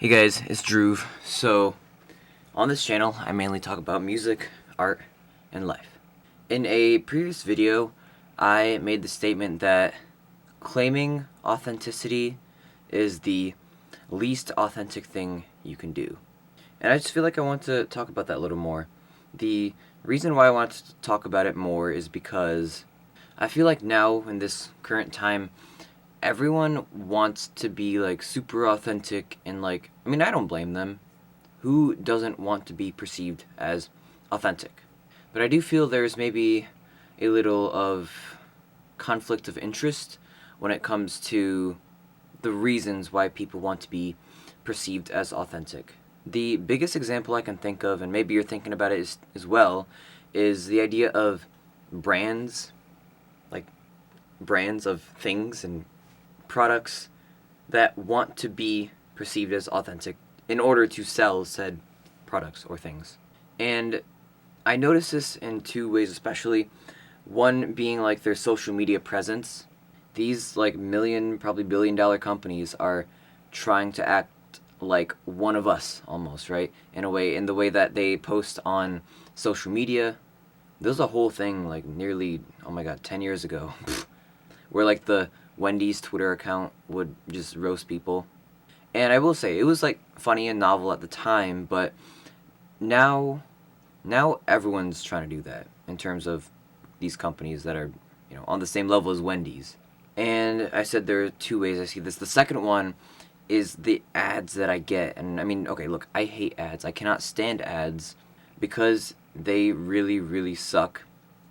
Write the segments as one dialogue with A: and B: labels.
A: Hey guys, it's Drew. So, on this channel, I mainly talk about music, art, and life. In a previous video, I made the statement that claiming authenticity is the least authentic thing you can do. And I just feel like I want to talk about that a little more. The reason why I want to talk about it more is because I feel like now, in this current time, everyone wants to be like super authentic and I don't blame them. Who doesn't want to be perceived as authentic? But I do feel there's maybe a little of conflict of interest when it comes to the reasons why people want to be perceived as authentic. The biggest example I can think of, and maybe you're thinking about it as well, is the idea of brands, like brands of things and products that want to be perceived as authentic in order to sell said products or things. And I notice this in two ways especially. One being like their social media presence. These like million, probably $1 billion companies are trying to act like one of us almost, right? In the way that they post on social media. There's a whole thing like nearly, oh my god, 10 years ago where like the Wendy's Twitter account would just roast people. And I will say, it was like funny and novel at the time, but now everyone's trying to do that in terms of these companies that are, on the same level as Wendy's. And I said there are two ways I see this. The second one is the ads that I get. And I mean, okay, look, I hate ads. I cannot stand ads because they really, really suck.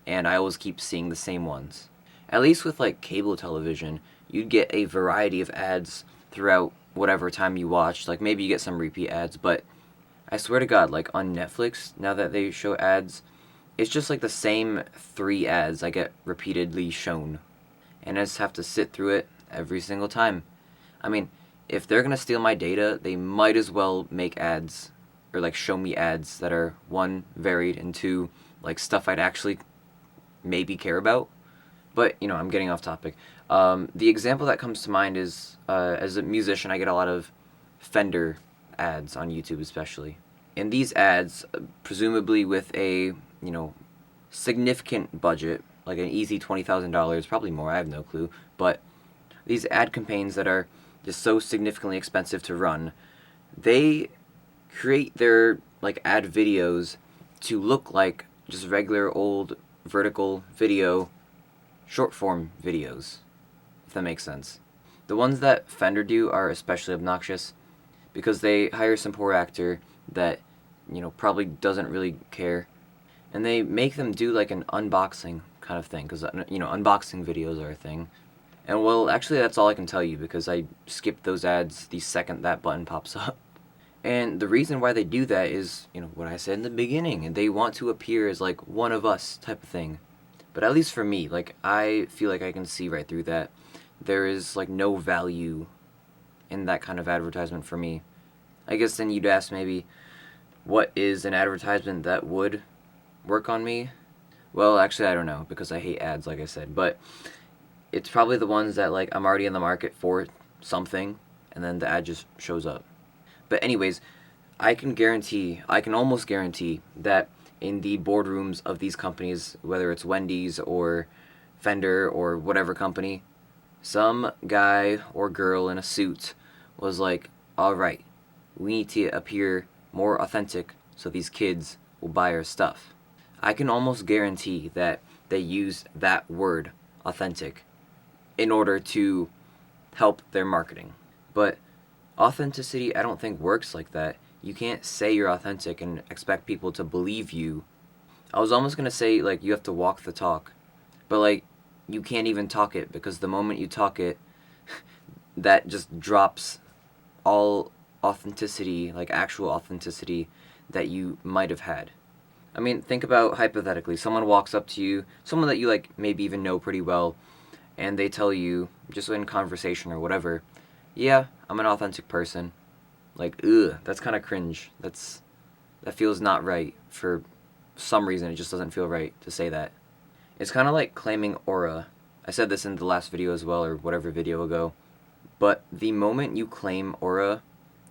A: And I always keep seeing the same ones. At least with like cable television, you'd get a variety of ads throughout whatever time you watch. Like maybe you get some repeat ads, but I swear to God, like on Netflix, now that they show ads, it's just like the same 3 ads I get repeatedly shown. And I just have to sit through it every single time. I mean, if they're gonna steal my data, they might as well make ads, or like show me ads that are, 1, varied, and 2, like stuff I'd actually maybe care about. But, I'm getting off topic. The example that comes to mind is, as a musician, I get a lot of Fender ads on YouTube especially. And these ads, presumably with a, significant budget, like an easy $20,000, probably more, I have no clue, but these ad campaigns that are just so significantly expensive to run, they create their, like, ad videos to look like just regular old vertical video short form videos, if that makes sense. The ones that Fender do are especially obnoxious because they hire some poor actor that, probably doesn't really care, and they make them do like an unboxing kind of thing because, unboxing videos are a thing. And well, actually, that's all I can tell you because I skipped those ads the second that button pops up. And the reason why they do that is, what I said in the beginning, and they want to appear as like one of us type of thing. But at least for me, like, I feel like I can see right through that. There is, like, no value in that kind of advertisement for me. I guess then you'd ask maybe, what is an advertisement that would work on me? Well, actually, I don't know, because I hate ads, like I said. But it's probably the ones that, like, I'm already in the market for something, and then the ad just shows up. But anyways, I can almost guarantee that in the boardrooms of these companies, whether it's Wendy's or Fender or whatever company, some guy or girl in a suit was like, alright, we need to appear more authentic so these kids will buy our stuff. I can almost guarantee that they use that word, authentic, in order to help their marketing. But authenticity, I don't think works like that. You can't say you're authentic and expect people to believe you. I was almost going to say, like, you have to walk the talk. But, like, you can't even talk it because the moment you talk it, that just drops all authenticity, like actual authenticity that you might have had. I mean, think about hypothetically, someone walks up to you, someone that you, like, maybe even know pretty well, and they tell you, just in conversation or whatever, yeah, I'm an authentic person. Like, ugh, that's kind of cringe. That feels not right. For some reason, it just doesn't feel right to say that. It's kind of like claiming aura. I said this in the last video as well, or whatever video ago. But the moment you claim aura,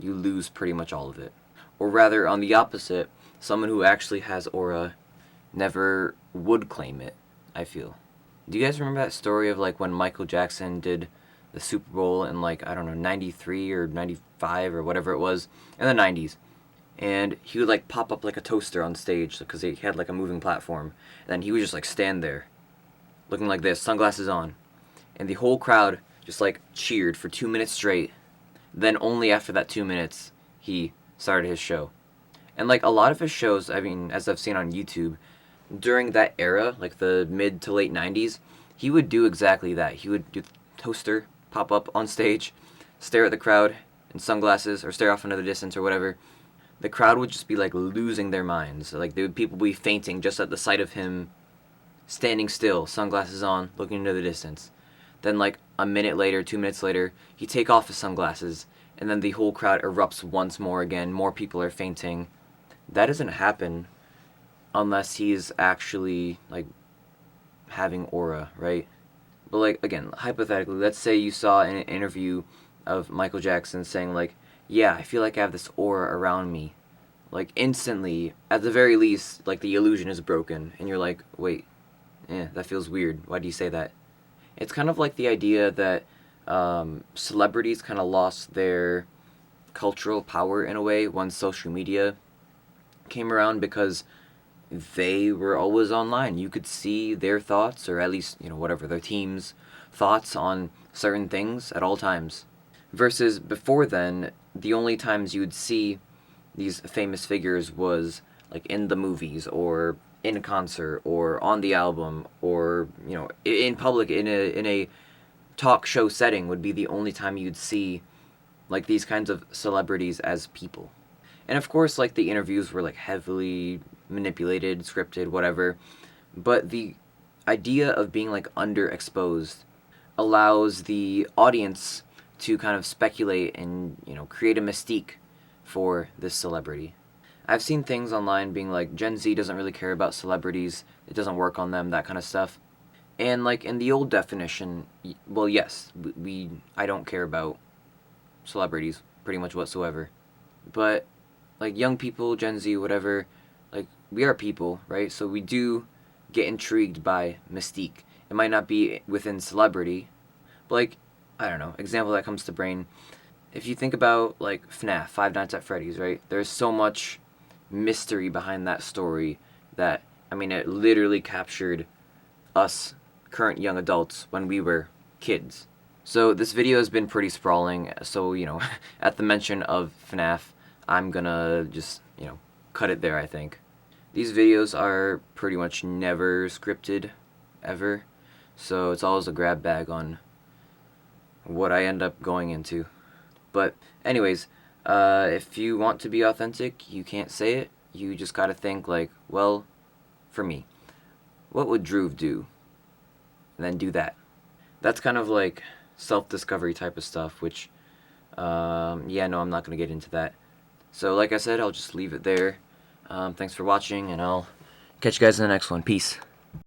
A: you lose pretty much all of it. Or rather, on the opposite, someone who actually has aura never would claim it, I feel. Do you guys remember that story of like when Michael Jackson did the Super Bowl in like, I don't know, 93 or 95 or whatever it was, in the 90s? And he would like pop up like a toaster on stage because he had like a moving platform. And then he would just like stand there, looking like this, sunglasses on. And the whole crowd just like cheered for 2 minutes straight. Then only after that 2 minutes, he started his show. And like a lot of his shows, I mean, as I've seen on YouTube, during that era, like the mid to late 90s, he would do exactly that. He would do toaster, pop up on stage, stare at the crowd in sunglasses, or stare off into the distance or whatever. The crowd would just be like losing their minds. Like people would be fainting just at the sight of him standing still, sunglasses on, looking into the distance. Then like a minute later, 2 minutes later, he'd take off his sunglasses, and then the whole crowd erupts once more again. More people are fainting. That doesn't happen unless he's actually like having aura, right? But like again, hypothetically, let's say you saw in an interview of Michael Jackson saying like, yeah, I feel like I have this aura around me. Like instantly, at the very least, like the illusion is broken, and you're like, wait, that feels weird. Why do you say that? It's kind of like the idea that celebrities kind of lost their cultural power in a way once social media came around, because they were always online. You could see their thoughts, or at least, whatever, their team's thoughts on certain things at all times. Versus before then, the only times you would see these famous figures was like in the movies, or in a concert, or on the album, or in public, in a talk show setting would be the only time you'd see like these kinds of celebrities as people. And of course, like the interviews were like heavily manipulated, scripted, whatever. But the idea of being like underexposed allows the audience to kind of speculate and create a mystique for this celebrity. I've seen things online being like, Gen Z doesn't really care about celebrities, it doesn't work on them, that kind of stuff. And like in the old definition, well, yes, I don't care about celebrities pretty much whatsoever. But like young people, Gen Z, whatever, like we are people, right? So we do get intrigued by mystique. It might not be within celebrity, but like, I don't know, example that comes to brain. If you think about like FNAF, Five Nights at Freddy's, right? There's so much mystery behind that story that, I mean, it literally captured us current young adults when we were kids. So this video has been pretty sprawling, so, at the mention of FNAF, I'm gonna just, cut it there, I think. These videos are pretty much never scripted, ever, so it's always a grab bag on what I end up going into. But anyways, if you want to be authentic, you can't say it. You just gotta think like, well, for me, what would Drew do? And then do that. That's kind of like self-discovery type of stuff, which, I'm not gonna get into that. So like I said, I'll just leave it there. Thanks for watching, and I'll catch you guys in the next one. Peace.